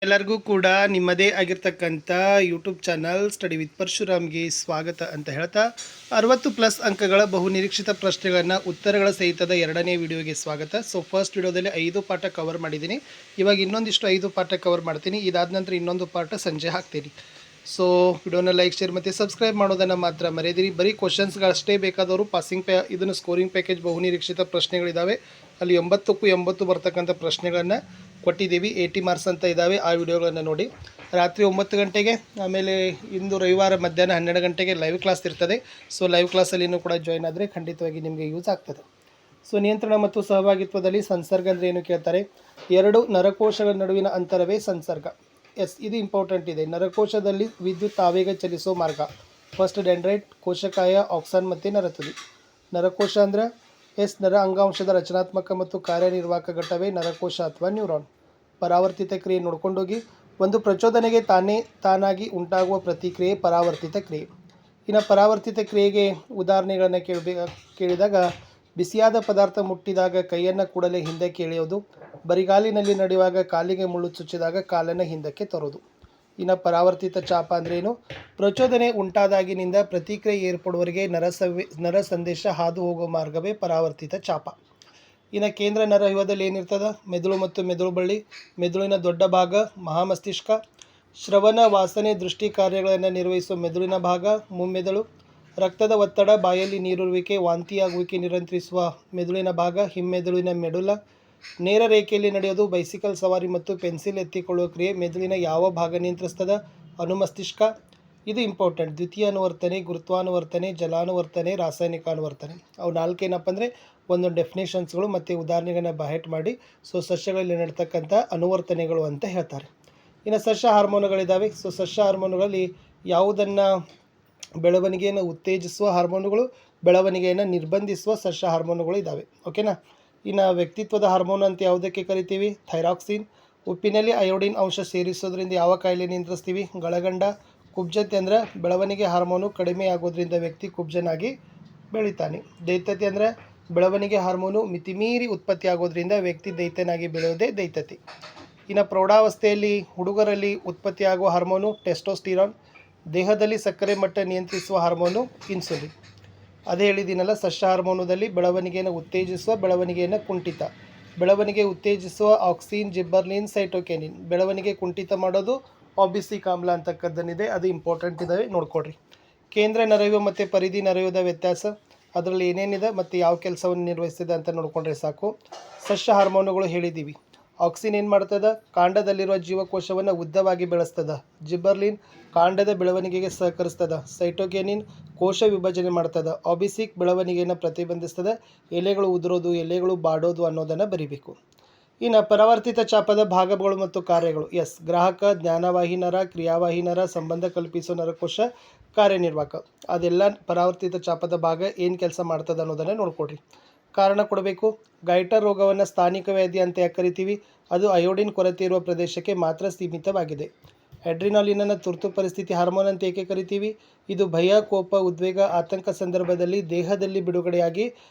ಎಲ್ಲರಿಗೂ ಕೂಡ ನಿಮ್ಮದೇ ಆಗಿರ್ತಕ್ಕಂಥ ಯೂಟ್ಯೂಬ್ ಚಾನಲ್ ಸ್ಟಡಿ ವಿತ್ ಪರಶುರಾಮ್ಗೆ ಸ್ವಾಗತ ಅಂತ ಹೇಳ್ತಾ 60+ ಅಂಕಗಳ ಬಹುನಿರೀಕ್ಷಿತ ಪ್ರಶ್ನೆಗಳನ್ನು ಉತ್ತರಗಳ ಸಹಿತದ ಎರಡನೇ ವಿಡಿಯೋಗೆ ಸ್ವಾಗತ. ಸೊ ಫಸ್ಟ್ ವಿಡಿಯೋದಲ್ಲಿ 5 ಪಾಠ ಕವರ್ ಮಾಡಿದ್ದೀನಿ. ಇವಾಗ ಇನ್ನೊಂದಿಷ್ಟು 5 ಪಾಠ ಕವರ್ ಮಾಡ್ತೀನಿ. ಇದಾದ ನಂತರ ಇನ್ನೊಂದು ಪಾಠ ಸಂಜೆ ಹಾಕ್ತೀನಿ. ಸೊ ವಿಡಿಯೋನ ಲೈಕ್ ಶೇರ್ ಮತ್ತು ಸಬ್ಸ್ಕ್ರೈಬ್ ಮಾಡೋದನ್ನು ಮಾತ್ರ ಮರೆಯದಿರಿ. ಬರೀ ಕ್ವಶನ್ಸ್ಗಳಷ್ಟೇ ಬೇಕಾದವರು ಪಾಸಿಂಗ್ ಇದನ್ನು ಸ್ಕೋರಿಂಗ್ ಪ್ಯಾಕೇಜ್ ಬಹುನಿರೀಕ್ಷಿತ ಪ್ರಶ್ನೆಗಳಿದ್ದಾವೆ. ಅಲ್ಲಿ 80ಕ್ಕೂ 80 ಬರ್ತಕ್ಕಂಥ ಪ್ರಶ್ನೆಗಳನ್ನು ಕೊಟ್ಟಿದ್ದೀವಿ. 80 ಮಾರ್ಕ್ಸ್ ಅಂತ ಇದ್ದಾವೆ. ಆ ವಿಡಿಯೋಗಳನ್ನು ನೋಡಿ. ರಾತ್ರಿ 9 ಗಂಟೆಗೆ, ಆಮೇಲೆ ಇಂದು ರವಿವಾರ ಮಧ್ಯಾಹ್ನ 12 ಗಂಟೆಗೆ ಲೈವ್ ಕ್ಲಾಸ್ ಇರ್ತದೆ. ಸೊ ಲೈವ್ ಕ್ಲಾಸಲ್ಲಿನೂ ಕೂಡ ಜಾಯ್ನ್ ಆದರೆ ಖಂಡಿತವಾಗಿ ನಿಮಗೆ ಯೂಸ್ ಆಗ್ತದೆ. ಸೊ ನಿಯಂತ್ರಣ ಮತ್ತು ಸಹಭಾಗಿತ್ವದಲ್ಲಿ ಸಂಸರ್ಗ ಅಂದರೆ ಏನು ಕೇಳ್ತಾರೆ. 2 ನರಕೋಶಗಳ ನಡುವಿನ ಅಂತರವೇ ಸಂಸರ್ಗ. ಇದು ಇಂಪಾರ್ಟೆಂಟ್ ಇದೆ. ನರಕೋಶದಲ್ಲಿ ವಿದ್ಯುತ್ ಆವೇಗ ಚಲಿಸೋ ಮಾರ್ಗ. ಫಸ್ಟ್ ಡೆಂಡ್ರೈಟ್, ಕೋಶಕಾಯ, ಆಕ್ಸಾನ್ ಮತ್ತು ನರತುದಿ. ನರಕೋಶ ಅಂದರೆ ನರ ಅಂಗಾಂಶದ ರಚನಾತ್ಮಕ ಮತ್ತು ಕಾರ್ಯನಿರ್ವಾಹಕ ಘಟ್ಟವೇ ನರಕೋಶ ಅಥವಾ ನ್ಯೂರಾನ್. ಪರಾವರ್ತಿತ ಕ್ರಿಯೆ ನೋಡ್ಕೊಂಡೋಗಿ. ಒಂದು ಪ್ರಚೋದನೆಗೆ ತಾನಾಗಿ ಉಂಟಾಗುವ ಪ್ರತಿಕ್ರಿಯೆ ಪರಾವರ್ತಿತ ಕ್ರಿಯೆ. ಇನ್ನು ಪರಾವರ್ತಿತ ಕ್ರಿಯೆಗೆ ಉದಾಹರಣೆಗಳನ್ನು ಕೇಳಿದಾಗ ಬಿಸಿಯಾದ ಪದಾರ್ಥ ಮುಟ್ಟಿದಾಗ ಕೈಯನ್ನು ಕೂಡಲೇ ಹಿಂದಕ್ಕೆ ಎಳೆಯೋದು. ಬರಿಗಾಲಿನಲ್ಲಿ ನಡೆಯುವಾಗ ಕಾಲಿಗೆ ಮುಳ್ಳು ಚುಚ್ಚಿದಾಗ ಕಾಲನ್ನು ಹಿಂದಕ್ಕೆ ತರೋದು. ಇನ್ನು ಪರಾವರ್ತಿತ ಚಾಪ ಅಂದ್ರೇನು. ಪ್ರಚೋದನೆ ಉಂಟಾದಾಗಿನಿಂದ ಪ್ರತಿಕ್ರಿಯೆ ಏರ್ಪಡುವವರೆಗೆ ನರ ಸಂದೇಶ ಹಾದು ಹೋಗುವ ಮಾರ್ಗವೇ ಪರಾವರ್ತಿತ ಚಾಪ. ಇನ್ನು ಕೇಂದ್ರ ನರವ್ಯೂಹದಲ್ಲಿ ಏನಿರ್ತದೆ. ಮೆದುಳು ಮತ್ತು ಮೆದುಳು ಬಳ್ಳಿ. ಮೆದುಳಿನ ದೊಡ್ಡ ಭಾಗ ಮಹಾಮಸ್ತಿಷ್ಕ. ಶ್ರವಣ, ವಾಸನೆ, ದೃಷ್ಟಿ ಕಾರ್ಯಗಳನ್ನು ನಿರ್ವಹಿಸುವ ಮೆದುಳಿನ ಭಾಗ ಮುಮ್ಮೆದುಳು. ರಕ್ತದ ಒತ್ತಡ, ಬಾಯಲ್ಲಿ ನೀರುರುವಿಕೆ, ವಾಂತಿಯಾಗುವಿಕೆ ನಿಯಂತ್ರಿಸುವ ಮೆದುಳಿನ ಭಾಗ ಹಿಮ್ಮೆದುಳಿನ ಮೆಡುಲ. ನೇರ ರೇಖೆಯಲ್ಲಿ ನಡೆಯೋದು. ಬೈಸಿಕಲ್ ಸವಾರಿ ಮತ್ತು ಪೆನ್ಸಿಲ್ ಎತ್ತಿಕೊಳ್ಳುವ ಕ್ರಿಯೆ ಮೆದುಳಿನ ಯಾವ ಭಾಗ ನಿಯಂತ್ರಿಸ್ತದೆ. ಅನುಮಸ್ತಿಷ್ಕ. ಇದು ಇಂಪಾರ್ಟೆಂಟ್. ದ್ವಿತೀಯ ಅನುವರ್ತನೆ, ಗುರುತ್ವಾನುವರ್ತನೆ, ಜಲಾನುವರ್ತನೆ, ರಾಸಾಯನಿಕ ಅನುವರ್ತನೆ. ಅವು 4 ಏನಪ್ಪ ಅಂದರೆ ಒಂದು ಡೆಫಿನೇಷನ್ಸ್ಗಳು ಮತ್ತು ಉದಾಹರಣೆಗಳನ್ನ ಬಹೆಟ್ ಮಾಡಿ ಸಸ್ಯಗಳಲ್ಲಿ ನಡ್ತಕ್ಕಂಥ ಅನುವರ್ತನೆಗಳು ಅಂತ ಹೇಳ್ತಾರೆ. ಇನ್ನು ಸಸ್ಯ ಹಾರ್ಮೋನುಗಳಿದ್ದಾವೆ. ಸಸ್ಯ ಹಾರ್ಮೋನುಗಳಲ್ಲಿ ಯಾವುದನ್ನು ಬೆಳವಣಿಗೆಯನ್ನು ಉತ್ತೇಜಿಸುವ ಹಾರ್ಮೋನುಗಳು, ಬೆಳವಣಿಗೆಯನ್ನು ನಿರ್ಬಂಧಿಸುವ ಸಸ್ಯ ಹಾರ್ಮೋನುಗಳು ಇದ್ದಾವೆ. ಓಕೆನಾ. ಇನ್ನು ವ್ಯಕ್ತಿತ್ವದ ಹಾರ್ಮೋನ್ ಅಂತ ಯಾವುದಕ್ಕೆ ಕರಿತೀವಿ. ಥೈರಾಕ್ಸಿನ್. ಉಪ್ಪಿನಲ್ಲಿ ಅಯೋಡಿನ್ ಅಂಶ ಸೇರಿಸೋದ್ರಿಂದ ಯಾವ ಕಾಯಿಲೆ ನಿಯಂತ್ರಿಸ್ತೀವಿ. ಗಳಗಂಡ. ಕುಬ್ಜತೆ ಅಂದರೆ ಬೆಳವಣಿಗೆ ಹಾರ್ಮೋನು ಕಡಿಮೆ ಆಗೋದ್ರಿಂದ ವ್ಯಕ್ತಿ ಕುಬ್ಜನಾಗಿ ಬೆಳಿತಾನೆ. ದೈತ್ಯತೆ ಅಂದರೆ ಬೆಳವಣಿಗೆ ಹಾರ್ಮೋನು ಮಿತಿಮೀರಿ ಉತ್ಪತ್ತಿ ಆಗೋದ್ರಿಂದ ವ್ಯಕ್ತಿ ದೈತ್ಯನಾಗಿ ಬೆಳೆಯೋದೇ ದೈತ್ಯತೆ. ಇನ್ನು ಪ್ರೌಢಾವಸ್ಥೆಯಲ್ಲಿ ಹುಡುಗರಲ್ಲಿ ಉತ್ಪತ್ತಿಯಾಗುವ ಹಾರ್ಮೋನು ಟೆಸ್ಟೋಸ್ಟಿರಾನ್. ದೇಹದಲ್ಲಿ ಸಕ್ಕರೆ ಮಟ್ಟ ನಿಯಂತ್ರಿಸುವ ಹಾರ್ಮೋನು ಇನ್ಸುಲಿನ್. ಅದೇ ಹೇಳಿದ್ದೀನಲ್ಲ, ಸಸ್ಯ ಹಾರ್ಮೋನದಲ್ಲಿ ಬೆಳವಣಿಗೆಯನ್ನು ಉತ್ತೇಜಿಸುವ, ಬೆಳವಣಿಗೆಯನ್ನು ಕುಂಠಿತ. ಬೆಳವಣಿಗೆ ಉತ್ತೇಜಿಸುವ ಆಕ್ಸಿನ್, ಜಿಬ್ಬರ್ಲಿನ್, ಸೈಟೋಕೆನಿನ್. ಬೆಳವಣಿಗೆ ಕುಂಠಿತ ಮಾಡೋದು ಆಬ್ಸಿಕ್ ಆಮ್ಲ ಅಂತಕ್ಕದ್ದನ್ನಿದೆ. ಅದು ಇಂಪಾರ್ಟೆಂಟ್ ಇದ್ದಾವೆ, ನೋಡ್ಕೊಡ್ರಿ. ಕೇಂದ್ರ ನರವ್ಯೂಹ ಮತ್ತು ಪರಿಧಿ ನರವ್ಯೂಹದ ವ್ಯತ್ಯಾಸ, ಅದರಲ್ಲಿ ಏನೇನಿದೆ ಮತ್ತು ಯಾವ ಕೆಲಸವನ್ನು ನಿರ್ವಹಿಸ್ತಿದೆ ಅಂತ ನೋಡ್ಕೊಂಡ್ರೆ ಸಾಕು. ಸಸ್ಯ ಹಾರ್ಮೋನುಗಳು ಹೇಳಿದ್ದೀವಿ. ಆಕ್ಸಿನ್ ಏನು ಮಾಡ್ತದೆ. ಕಾಂಡದಲ್ಲಿರುವ ಜೀವಕೋಶವನ್ನು ಉದ್ದವಾಗಿ ಬೆಳೆಸ್ತದೆ. ಜಿಬ್ಬರ್ಲಿನ್ ಕಾಂಡದ ಬೆಳವಣಿಗೆಗೆ ಸಹಕರಿಸ್ತದೆ. ಸೈಟೋಕೆನಿನ್ ಕೋಶ ವಿಭಜನೆ ಮಾಡ್ತದೆ. ಆಬಿಸಿಕ್ ಬೆಳವಣಿಗೆಯನ್ನು ಪ್ರತಿಬಂಧಿಸ್ತದೆ. ಎಲೆಗಳು ಉದುರೋದು, ಎಲೆಗಳು ಬಾಡೋದು ಅನ್ನೋದನ್ನು ಬರಿಬೇಕು. ಇನ್ನು ಪರಾವರ್ತಿತ ಚಾಪದ ಭಾಗಗಳು ಮತ್ತು ಕಾರ್ಯಗಳು. ಗ್ರಾಹಕ, ಜ್ಞಾನವಾಹಿ ನರ, ಕ್ರಿಯಾವಾಹಿ ನರ, ಸಂಬಂಧ ಕಲ್ಪಿಸುವ ನರಕೋಶ, ಕಾರ್ಯನಿರ್ವಾಹಕ. ಅದೆಲ್ಲ ಪರಾವರ್ತಿತ ಚಾಪದ ಭಾಗ ಏನು ಕೆಲಸ ಮಾಡ್ತದೆ ಅನ್ನೋದನ್ನು ನೋಡ್ಕೊಡ್ರಿ. ಕಾರಣ ಕೊಡಬೇಕು. ಗೈಟರ್ ರೋಗವನ್ನು ಸ್ಥಾನಿಕ ವ್ಯಾಧಿ ಅಂತ ಯಾಕೆ ಕರಿತೀವಿ. ಅದು ಅಯೋಡಿನ್ ಕೊರತೆ ಇರುವ ಪ್ರದೇಶಕ್ಕೆ ಮಾತ್ರ ಸೀಮಿತವಾಗಿದೆ. ಅಡ್ರಿನಾಲಿನನ್ನು ತುರ್ತು ಪರಿಸ್ಥಿತಿ ಹಾರ್ಮೋನ್ ಅಂತ ಏಕೆ ಕರಿತೀವಿ. ಇದು ಭಯ, ಕೋಪ, ಉದ್ವೇಗ, ಆತಂಕ ಸಂದರ್ಭದಲ್ಲಿ ದೇಹದಲ್ಲಿ ಬಿಡುಗಡೆಯಾಗಿ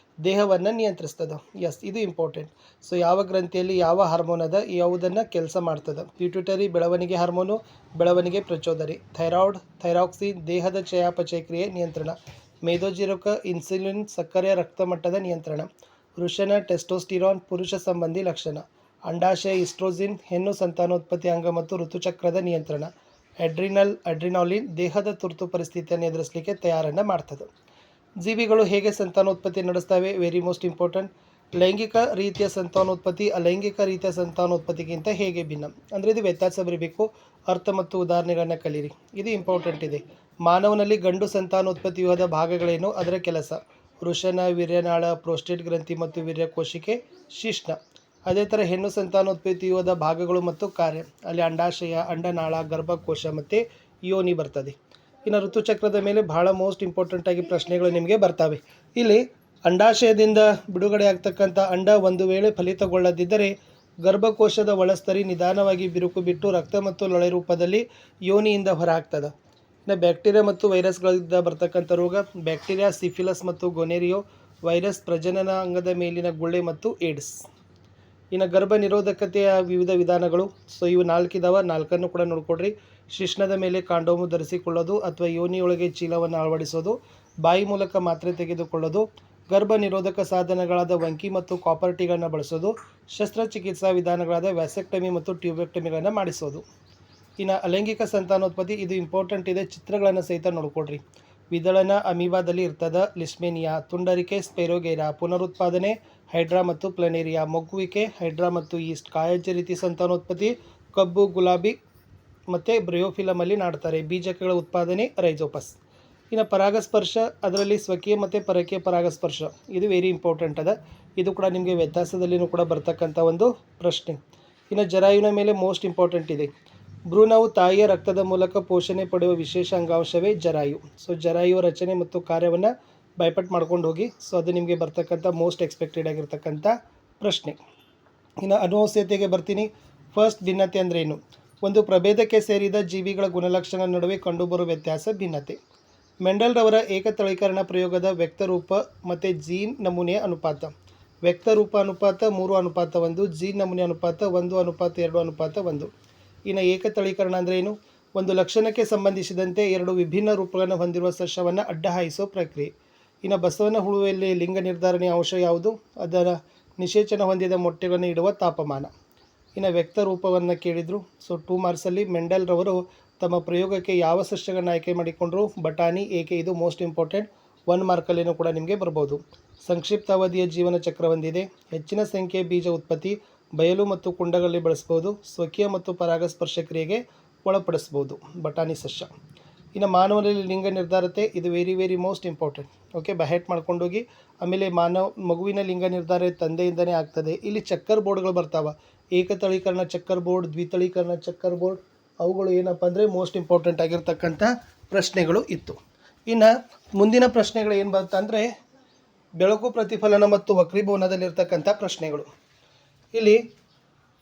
ದೇಹವನ್ನು ನಿಯಂತ್ರಿಸ್ತದೆ. ಇದು ಇಂಪಾರ್ಟೆಂಟ್. ಸೊ ಯಾವ ಗ್ರಂಥಿಯಲ್ಲಿ ಯಾವ ಹಾರ್ಮೋನ್ ಅದ, ಯಾವುದನ್ನು ಕೆಲಸ ಮಾಡ್ತದೆ. ಪಿಟ್ಯೂಟರಿ ಬೆಳವಣಿಗೆ ಹಾರ್ಮೋನು, ಬೆಳವಣಿಗೆ ಪ್ರಚೋದನೆ. ಥೈರಾಯ್ಡ್, ಥೈರಾಕ್ಸಿನ್ ದೇಹದ ಚಯಾಪಚಯ ಕ್ರಿಯೆ ನಿಯಂತ್ರಣ. ಮೇದೋಜೀರಕ ಇನ್ಸುಲಿನ್ ಸಕ್ಕರೆಯ ರಕ್ತಮಟ್ಟದ ನಿಯಂತ್ರಣ. ವೃಷಣ ಟೆಸ್ಟೋಸ್ಟಿರಾನ್ ಪುರುಷ ಸಂಬಂಧಿ ಲಕ್ಷಣ. ಅಂಡಾಶಯ ಈಸ್ಟ್ರೋಜಿನ್ ಹೆಣ್ಣು ಸಂತಾನೋತ್ಪತ್ತಿ ಅಂಗ ಮತ್ತು ಋತುಚಕ್ರದ ನಿಯಂತ್ರಣ. ಅಡ್ರಿನಾಲಿನ್ ದೇಹದ ತುರ್ತು ಪರಿಸ್ಥಿತಿಯನ್ನು ಎದುರಿಸಲಿಕ್ಕೆ ತಯಾರನ್ನು ಮಾಡ್ತದೆ. ಜೀವಿಗಳು ಹೇಗೆ ಸಂತಾನೋತ್ಪತ್ತಿ ನಡೆಸ್ತವೆ. Very most important. ಲೈಂಗಿಕ ರೀತಿಯ ಸಂತಾನೋತ್ಪತ್ತಿ ಅಲೈಂಗಿಕ ರೀತಿಯ ಸಂತಾನೋತ್ಪತ್ತಿಗಿಂತ ಹೇಗೆ ಭಿನ್ನ ಅಂದರೆ ಇದು ವ್ಯತ್ಯಾಸ ಬರೀಬೇಕು. ಅರ್ಥ ಮತ್ತು ಉದಾಹರಣೆಗಳನ್ನು ಕಲೀರಿ. ಇದು ಇಂಪಾರ್ಟೆಂಟ್ ಇದೆ. ಮಾನವನಲ್ಲಿ ಗಂಡು ಸಂತಾನೋತ್ಪತ್ತಿ ವ್ಯೂಹದ ಭಾಗಗಳೇನು, ಅದರ ಕೆಲಸ. ವೃಷಣ, ವೀರ್ಯನಾಳ, ಪ್ರೋಸ್ಟೇಟ್ ಗ್ರಂಥಿ ಮತ್ತು ವೀರ್ಯಕೋಶಿಕೆ, ಶಿಶ್ನ. ಅದೇ ಥರ ಹೆಣ್ಣು ಸಂತಾನೋತ್ಪತ್ತಿ ವ್ಯೂಹದ ಭಾಗಗಳು ಮತ್ತು ಕಾರ್ಯ. ಅಲ್ಲಿ ಅಂಡಾಶಯ, ಅಂಡನಾಳ, ಗರ್ಭಕೋಶ ಮತ್ತು ಯೋನಿ ಬರ್ತದೆ. ಇನ್ನು ಋತುಚಕ್ರದ ಮೇಲೆ ಬಹಳ ಮೋಸ್ಟ್ ಇಂಪಾರ್ಟೆಂಟ್ ಆಗಿ ಪ್ರಶ್ನೆಗಳು ನಿಮಗೆ ಬರ್ತವೆ. ಇಲ್ಲಿ ಅಂಡಾಶಯದಿಂದ ಬಿಡುಗಡೆ ಆಗ್ತಕ್ಕಂಥ ಅಂಡ ಒಂದು ವೇಳೆ ಫಲಿತಗೊಳ್ಳದಿದ್ದರೆ ಗರ್ಭಕೋಶದ ಒಳಸ್ತರಿ ನಿಧಾನವಾಗಿ ಬಿರುಕು ಬಿಟ್ಟು ರಕ್ತ ಮತ್ತು ಲೊಳೆ ರೂಪದಲ್ಲಿ ಯೋನಿಯಿಂದ ಹೊರಹಾಗ್ತದೆ. ಇನ್ನು ಬ್ಯಾಕ್ಟೀರಿಯಾ ಮತ್ತು ವೈರಸ್ಗಳಿಂದ ಬರ್ತಕ್ಕಂಥ ರೋಗ. ಬ್ಯಾಕ್ಟೀರಿಯಾ ಸಿಫಿಲಸ್ ಮತ್ತು ಗೊನೆರಿಯೋ. ವೈರಸ್ ಪ್ರಜನನ ಅಂಗದ ಮೇಲಿನ ಗುಳ್ಳೆ ಮತ್ತು ಏಡ್ಸ್. ಇನ್ನು ಗರ್ಭ ನಿರೋಧಕತೆಯ ವಿವಿಧ ವಿಧಾನಗಳು. ಸೊ ಇವು 4 ಇದಾವೆ, 4 ಕೂಡ ನೋಡ್ಕೊಡ್ರಿ. ಶಿಶ್ನದ ಮೇಲೆ ಕಾಂಡೋಮು ಧರಿಸಿಕೊಳ್ಳೋದು ಅಥವಾ ಯೋನಿಯೊಳಗೆ ಚೀಲವನ್ನು ಅಳವಡಿಸೋದು, ಬಾಯಿ ಮೂಲಕ ಮಾತ್ರೆ ತೆಗೆದುಕೊಳ್ಳೋದು, ಗರ್ಭ ನಿರೋಧಕ ಸಾಧನಗಳಾದ ವಂಕಿ ಮತ್ತು ಕಾಪರ್ ಟೀಗಳನ್ನು ಬಳಸೋದು, ಶಸ್ತ್ರಚಿಕಿತ್ಸಾ ವಿಧಾನಗಳಾದ ವ್ಯಾಸೆಕ್ಟಮಿ ಮತ್ತು ಟ್ಯೂಬೆಕ್ಟಮಿಗಳನ್ನು ಮಾಡಿಸೋದು. ಇನ್ನು ಅಲೈಂಗಿಕ ಸಂತಾನೋತ್ಪತ್ತಿ, ಇದು ಇಂಪಾರ್ಟೆಂಟ್ ಇದೆ, ಚಿತ್ರಗಳನ್ನು ಸಹಿತ ನೋಡ್ಕೊಡ್ರಿ. ವಿದಳನ ಅಮೀಬಾದಲ್ಲಿ ಇರ್ತದ, ಲಿಸ್ಮೇನಿಯಾ, ತುಂಡರಿಕೆ ಸ್ಪೈರೋಗೇರಾ, ಪುನರುತ್ಪಾದನೆ ಹೈಡ್ರಾ ಮತ್ತು ಪ್ಲನೇರಿಯಾ, ಮೊಗ್ಗುವಿಕೆ ಹೈಡ್ರಾ ಮತ್ತು ಈಸ್ಟ್, ಕಾಯಜ ರೀತಿ ಸಂತಾನೋತ್ಪತ್ತಿ ಕಬ್ಬು, ಗುಲಾಬಿ ಮತ್ತು ಬ್ರಯೋಫಿಲಮಲ್ಲಿ ನಾಡ್ತಾರೆ. ಬೀಜಕಗಳ ಉತ್ಪಾದನೆ ರೈಜೋಪಸ್. ಇನ್ನು ಪರಾಗಸ್ಪರ್ಶ, ಅದರಲ್ಲಿ ಸ್ವಕೀಯ ಮತ್ತು ಪರಕೀಯ ಪರಾಗಸ್ಪರ್ಶ, ಇದು ವೆರಿ ಇಂಪಾರ್ಟೆಂಟ್ ಅದ. ಇದು ಕೂಡ ನಿಮಗೆ ವ್ಯತ್ಯಾಸದಲ್ಲಿನೂ ಕೂಡ ಬರ್ತಕ್ಕಂಥ ಒಂದು ಪ್ರಶ್ನೆ. ಇನ್ನು ಜರಾಯುವಿನ ಮೇಲೆ ಮೋಸ್ಟ್ ಇಂಪಾರ್ಟೆಂಟ್ ಇದೆ. ಭ್ರೂಣವು ತಾಯಿಯ ರಕ್ತದ ಮೂಲಕ ಪೋಷಣೆ ಪಡೆಯುವ ವಿಶೇಷ ಅಂಗಾಂಶವೇ ಜರಾಯು. ಸೊ ಜರಾಯುವ ರಚನೆ ಮತ್ತು ಕಾರ್ಯವನ್ನು ಬೈಪಟ್ ಮಾಡ್ಕೊಂಡು ಹೋಗಿ. ಸೊ ಅದು ನಿಮಗೆ ಬರ್ತಕ್ಕಂಥ ಮೋಸ್ಟ್ ಎಕ್ಸ್ಪೆಕ್ಟೆಡ್ ಆಗಿರ್ತಕ್ಕಂಥ ಪ್ರಶ್ನೆ. ಇನ್ನು ಅನುವಂಶೀಯತೆಗೆ ಬರ್ತೀನಿ. ಫಸ್ಟ್, ಭಿನ್ನತೆ ಅಂದರೆ ಏನು? ಒಂದು ಪ್ರಭೇದಕ್ಕೆ ಸೇರಿದ ಜೀವಿಗಳ ಗುಣಲಕ್ಷಣ ನಡುವೆ ಕಂಡುಬರುವ ವ್ಯತ್ಯಾಸ ಭಿನ್ನತೆ. ಮೆಂಡಲ್ರವರ ಏಕತಳೀಕರಣ ಪ್ರಯೋಗದ ವ್ಯಕ್ತರೂಪ ಮತ್ತು ಜೀನ್ ನಮೂನೆಯ ಅನುಪಾತ. ವ್ಯಕ್ತರೂಪ ಅನುಪಾತ 3:1, ಜೀನ್ ನಮೂನೆ ಅನುಪಾತ 1:2:1. ಇನ್ನು ಏಕತಳೀಕರಣ ಅಂದರೆ ಏನು? ಒಂದು ಲಕ್ಷಣಕ್ಕೆ ಸಂಬಂಧಿಸಿದಂತೆ 2 ವಿಭಿನ್ನ ರೂಪಗಳನ್ನು ಹೊಂದಿರುವ ಸಸ್ಯವನ್ನು ಅಡ್ಡ ಹಾಯಿಸೋ ಪ್ರಕ್ರಿಯೆ. ಇನ್ನು ಬಸವನ ಹುಳುವಿನಲ್ಲಿ ಲಿಂಗ ನಿರ್ಧಾರಣೆಯ ಅಂಶ ಯಾವುದು? ಅದರ ನಿಷೇಚನ ಹೊಂದಿದ ಮೊಟ್ಟೆಗಳನ್ನು ಇಡುವ ತಾಪಮಾನ. ಇನ್ನು ವ್ಯಕ್ತ ರೂಪವನ್ನು ಕೇಳಿದರು. ಸೊ 2 ಮಾರ್ಕ್ಸಲ್ಲಿ ಮೆಂಡಲ್ರವರು ತಮ್ಮ ಪ್ರಯೋಗಕ್ಕೆ ಯಾವ ಸಸ್ಯಗಳನ್ನು ಆಯ್ಕೆ ಮಾಡಿಕೊಂಡ್ರು? ಬಟಾಣಿ. ಏಕೆ? ಇದು ಮೋಸ್ಟ್ ಇಂಪಾರ್ಟೆಂಟ್. 1 ಮಾರ್ಕಲ್ಲಿನೂ ಕೂಡ ನಿಮಗೆ ಬರ್ಬೋದು. ಸಂಕ್ಷಿಪ್ತ ಅವಧಿಯ ಜೀವನ ಚಕ್ರ ಹೊಂದಿದೆ. ಹೆಚ್ಚಿನ ಸಂಖ್ಯೆಯ ಬೀಜ ಉತ್ಪತ್ತಿ ಬಯಲು ಮತ್ತು ಕುಂಡಗಳಲ್ಲಿ ಬಳಸ್ಬೋದು. ಸ್ವಕೀಯ ಮತ್ತು ಪರಾಗಸ್ಪರ್ಶ ಕ್ರಿಯೆಗೆ ಒಳಪಡಿಸ್ಬೋದು ಬಟಾಣಿ ಸಸ್ಯ. ಇನ್ನು ಮಾನವನಲ್ಲಿ ಲಿಂಗ ನಿರ್ಧಾರತೆ, ಇದು ವೆರಿ ಮೋಸ್ಟ್ ಇಂಪಾರ್ಟೆಂಟ್. ಓಕೆ, ಬಹೆಟ್ ಮಾಡ್ಕೊಂಡೋಗಿ. ಆಮೇಲೆ ಮಗುವಿನ ಲಿಂಗ ನಿರ್ಧಾರ ತಂದೆಯಿಂದನೇ ಆಗ್ತದೆ. ಇಲ್ಲಿ ಚಕ್ಕರ್ ಬೋರ್ಡ್ಗಳು ಬರ್ತಾವೆ. ಏಕತಳೀಕರಣ ಚಕ್ಕರ್ ಬೋರ್ಡ್, ದ್ವಿತಳೀಕರಣ ಚಕ್ಕರ್ ಬೋರ್ಡ್, ಅವುಗಳು ಏನಪ್ಪ ಅಂದರೆ ಮೋಸ್ಟ್ ಇಂಪಾರ್ಟೆಂಟ್ ಆಗಿರ್ತಕ್ಕಂಥ ಪ್ರಶ್ನೆಗಳು ಇತ್ತು. ಇನ್ನು ಮುಂದಿನ ಪ್ರಶ್ನೆಗಳು ಏನು ಬರ್ತಂದರೆ ಬೆಳಕು ಪ್ರತಿಫಲನ ಮತ್ತು ವಕ್ರೀಭವನದಲ್ಲಿರ್ತಕ್ಕಂಥ ಪ್ರಶ್ನೆಗಳು. ಇಲ್ಲಿ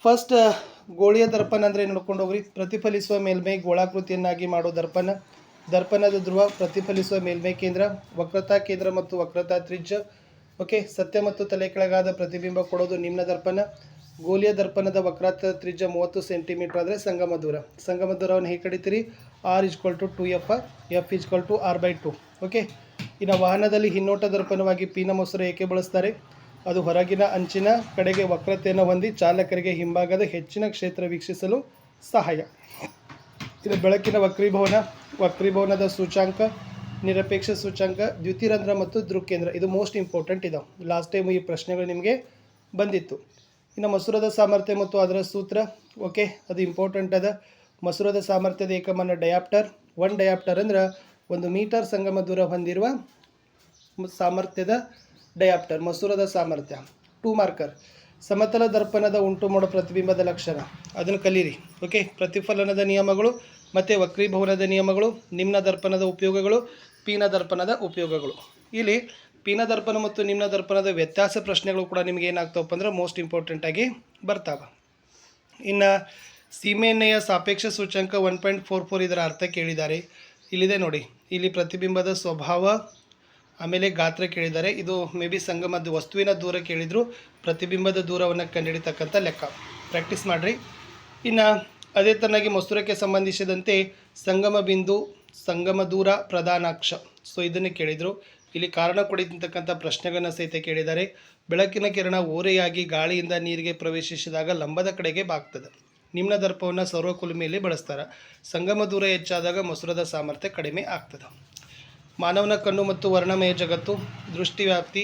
ಫಸ್ಟ್, ಗೋಳಿಯ ದರ್ಪಣ ಅಂದರೆ ನೋಡ್ಕೊಂಡು ಹೋಗ್ರಿ. ಪ್ರತಿಫಲಿಸುವ ಮೇಲ್ಮೈ ಗೋಳಾಕೃತಿಯನ್ನಾಗಿ ಮಾಡೋ ದರ್ಪಣ. ದರ್ಪಣದ ಧ್ರುವ, ಪ್ರತಿಫಲಿಸುವ ಮೇಲ್ಮೈ ಕೇಂದ್ರ, ವಕ್ರತಾ ಕೇಂದ್ರ ಮತ್ತು ವಕ್ರತಾ ತ್ರಿಜ್ಯ. ಓಕೆ, ಸತ್ಯ ಮತ್ತು ತಲೆ ಕೆಳಗಾದ ಪ್ರತಿಬಿಂಬ ಕೊಡೋದು ನಿಮ್ನ ದರ್ಪಣ. ಗೋಲಿಯ ದರ್ಪಣದ ವಕ್ರತಾ ತ್ರಿಜ್ಯ 30 ಸೆಂಟಿಮೀಟರ್ ಆದರೆ ಸಂಗಮ ದೂರ. ಸಂಗಮ ದೂರವನ್ನು ಹೇಗೆ ಕಡಿತೀರಿ? R = 2F, F = R/2. Okay. ಇನ್ನು ವಾಹನದಲ್ಲಿ ಹಿನ್ನೋಟ ದರ್ಪಣವಾಗಿ ಪೀನ ಮೊಸರು ಏಕೆ ಬಳಸ್ತಾರೆ? ಅದು ಹೊರಗಿನ ಅಂಚಿನ ಕಡೆಗೆ ವಕ್ರತೆಯನ್ನು ಹೊಂದಿ ಚಾಲಕರಿಗೆ ಹಿಂಭಾಗದ ಹೆಚ್ಚಿನ ಕ್ಷೇತ್ರ ವೀಕ್ಷಿಸಲು ಸಹಾಯ. ಇದು ಬೆಳಕಿನ ವಕ್ರೀಭವನದ ಸೂಚಾಂಕ, ನಿರಪೇಕ್ಷ ಸೂಚಾಂಕ, ದ್ಯುತಿರಂಧ್ರ ಮತ್ತು ದೃಕ್ಕೇಂದ್ರ. ಇದು ಮೋಸ್ಟ್ ಇಂಪಾರ್ಟೆಂಟ್ ಇದಾವೆ. ಲಾಸ್ಟ್ ಟೈಮ್ ಈ ಪ್ರಶ್ನೆಗಳು ನಿಮಗೆ ಬಂದಿತ್ತು. ಇನ್ನು ಮಸೂರದ ಸಾಮರ್ಥ್ಯ ಮತ್ತು ಅದರ ಸೂತ್ರ. ಓಕೆ, ಅದು ಇಂಪಾರ್ಟೆಂಟ್ ಅದ. ಮಸೂರದ ಸಾಮರ್ಥ್ಯದ ಏಕಮಾನ ಡಯಾಪ್ಟರ್. 1 ಡಯಾಪ್ಟರ್ ಅಂದ್ರೆ 1 ಮೀಟರ್ ಸಂಗಮ ದೂರ ಹೊಂದಿರುವ ಸಾಮರ್ಥ್ಯದ ಡಯಾಪ್ಟರ್ ಮಸೂರದ ಸಾಮರ್ಥ್ಯ. 2 ಮಾರ್ಕರ್. ಸಮತಲ ದರ್ಪಣದ ಉಂಟು ಮಾಡೋ ಪ್ರತಿಬಿಂಬದ ಲಕ್ಷಣ, ಅದನ್ನು ಕಲೀರಿ. ಓಕೆ, ಪ್ರತಿಫಲನದ ನಿಯಮಗಳು ಮತ್ತು ವಕ್ರೀಭವನದ ನಿಯಮಗಳು, ನಿಮ್ನ ದರ್ಪಣದ ಉಪಯೋಗಗಳು, ಪೀನ ದರ್ಪಣದ ಉಪಯೋಗಗಳು. ಇಲ್ಲಿ ಪೀನ ದರ್ಪಣ ಮತ್ತು ನಿಮ್ನ ದರ್ಪಣದ ವ್ಯತ್ಯಾಸ ಪ್ರಶ್ನೆಗಳು ಕೂಡ ನಿಮಗೆ ಏನಾಗ್ತವಪ್ಪ ಅಂದ್ರೆ ಮೋಸ್ಟ್ ಇಂಪಾರ್ಟೆಂಟಾಗಿ ಬರ್ತಾವೆ. ಇನ್ನು ಸೀಮೆಎಣ್ಣೆಯ ಸಾಪೇಕ್ಷ ಸೂಚ್ಯಂಕ 1.44, ಇದರ ಅರ್ಥ ಕೇಳಿದ್ದಾರೆ. ಇಲ್ಲಿದೆ ನೋಡಿ, ಇಲ್ಲಿ ಪ್ರತಿಬಿಂಬದ ಸ್ವಭಾವ ಆಮೇಲೆ ಗಾತ್ರ ಕೇಳಿದ್ದಾರೆ. ಇದು ಮೇ ಬಿ ಸಂಗಮದ ವಸ್ತುವಿನ ದೂರ ಕೇಳಿದರು, ಪ್ರತಿಬಿಂಬದ ದೂರವನ್ನು ಕಂಡುಹಿಡಿತಕ್ಕಂಥ ಲೆಕ್ಕ. ಪ್ರಾಕ್ಟೀಸ್ ಮಾಡಿರಿ. ಇನ್ನು ಅದೇ ತರನಾಗಿ ಮಸೂರಕ್ಕೆ ಸಂಬಂಧಿಸಿದಂತೆ ಸಂಗಮ ಬಿಂದು, ಸಂಗಮ ದೂರ, ಪ್ರಧಾನಾಕ್ಷ. ಸೊ ಇದನ್ನು ಕೇಳಿದರು. ಇಲ್ಲಿ ಕಾರಣ ಕೊಡಿತಕ್ಕಂಥ ಪ್ರಶ್ನೆಗಳನ್ನು ಸಹಿತ ಕೇಳಿದ್ದಾರೆ. ಬೆಳಕಿನ ಕಿರಣ ಓರೆಯಾಗಿ ಗಾಳಿಯಿಂದ ನೀರಿಗೆ ಪ್ರವೇಶಿಸಿದಾಗ ಲಂಬದ ಕಡೆಗೆ ಬಾಗ್ತದೆ. ನಿಮ್ನ ದರ್ಪವನ್ನು ಸೌರಕುಲುಮೆಯಲ್ಲಿ ಬಳಸ್ತಾರೆ. ಸಂಗಮ ದೂರ ಹೆಚ್ಚಾದಾಗ ಮಸೂರದ ಸಾಮರ್ಥ್ಯ ಕಡಿಮೆ ಆಗ್ತದೆ. ಮಾನವನ ಕಣ್ಣು ಮತ್ತು ವರ್ಣಮಯ ಜಗತ್ತು, ದೃಷ್ಟಿ ವ್ಯಾಪ್ತಿ,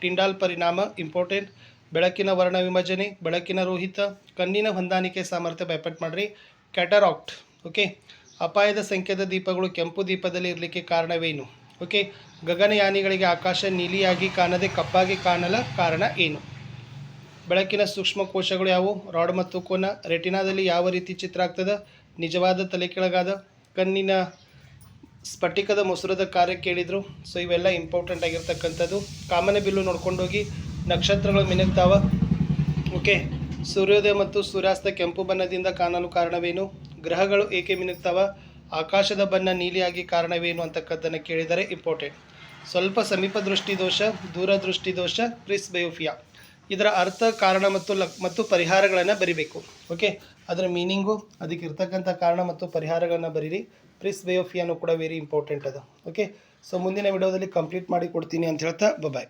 ಟಿಂಡಾಲ್ ಪರಿಣಾಮ ಇಂಪಾರ್ಟೆಂಟ್. ಬೆಳಕಿನ ವರ್ಣ ವಿಭಜನೆ, ಬೆಳಕಿನ ರೋಹಿತ, ಕಣ್ಣಿನ ಹೊಂದಾಣಿಕೆ ಸಾಮರ್ಥ್ಯ ಬೈಪಟ್ ಮಾಡಿರಿ. ಕ್ಯಾಟರಾಕ್ಟ್. ಓಕೆ, ಅಪಾಯದ ಸಂಖ್ಯೆದ ದೀಪಗಳು ಕೆಂಪು ದೀಪದಲ್ಲಿ ಇರಲಿಕ್ಕೆ ಕಾರಣವೇನು? ಓಕೆ, ಗಗನಯಾನಿಗಳಿಗೆ ಆಕಾಶ ನೀಲಿಯಾಗಿ ಕಾಣದೆ ಕಪ್ಪಾಗಿ ಕಾಣಲ ಕಾರಣ ಏನು? ಬೆಳಕಿನ ಸೂಕ್ಷ್ಮ ಕೋಶಗಳು ಯಾವುವು? ರಾಡ್ ಮತ್ತು ಕೋನ. ರೆಟಿನಾದಲ್ಲಿ ಯಾವ ರೀತಿ ಚಿತ್ರ ಆಗ್ತದೆ? ನಿಜವಾದ ತಲೆ ಕೆಳಗಾದ. ಕಣ್ಣಿನ ಸ್ಫಟಿಕದ ಮಸೂರದ ಕಾರ್ಯ ಕೇಳಿದರು. ಸೊ ಇವೆಲ್ಲ ಇಂಪಾರ್ಟೆಂಟ್ ಆಗಿರ್ತಕ್ಕಂಥದ್ದು. ಕಾಮನ ಬಿಲ್ಲು ನೋಡ್ಕೊಂಡೋಗಿ. ನಕ್ಷತ್ರಗಳು ಮಿನುಗ್ತಾವ. ಓಕೆ, ಸೂರ್ಯೋದಯ ಮತ್ತು ಸೂರ್ಯಾಸ್ತ ಕೆಂಪು ಬಣ್ಣದಿಂದ ಕಾಣಲು ಕಾರಣವೇನು? ಗ್ರಹಗಳು ಏಕೆ ಮಿನುಗ್ತಾವ? ಆಕಾಶದ ಬಣ್ಣ ನೀಲಿಯಾಗಿ ಕಾರಣವೇನು ಅಂತಕ್ಕದ್ದನ್ನು ಕೇಳಿದರೆ ಇಂಪಾರ್ಟೆಂಟ್. ಸ್ವಲ್ಪ ಸಮೀಪ ದೃಷ್ಟಿ ದೋಷ, ದೂರದೃಷ್ಟಿ ದೋಷ, ಪ್ರಿಸ್ಬಯೋಫಿಯಾ. ಇದರ ಅರ್ಥ, ಕಾರಣ ಮತ್ತು ಪರಿಹಾರಗಳನ್ನು ಬರಿಬೇಕು. ಓಕೆ, ಅದರ ಮೀನಿಂಗು, ಅದಕ್ಕೆ ಇರ್ತಕ್ಕಂಥ ಕಾರಣ ಮತ್ತು ಪರಿಹಾರಗಳನ್ನು ಬರೀರಿ. ಪ್ರಿಸ್ ವೇ ಆಫ್ ಅನ್ನು ಕೂಡ ವೆರಿ ಇಂಪಾರ್ಟೆಂಟ್ ಅದು. ಓಕೆ, ಸೊ ಮುಂದಿನ ವಿಡಿಯೋದಲ್ಲಿ ಕಂಪ್ಲೀಟ್ ಮಾಡಿ ಕೊಡ್ತೀನಿ ಅಂತ ಹೇಳ್ತಾ ಬಾಯ್.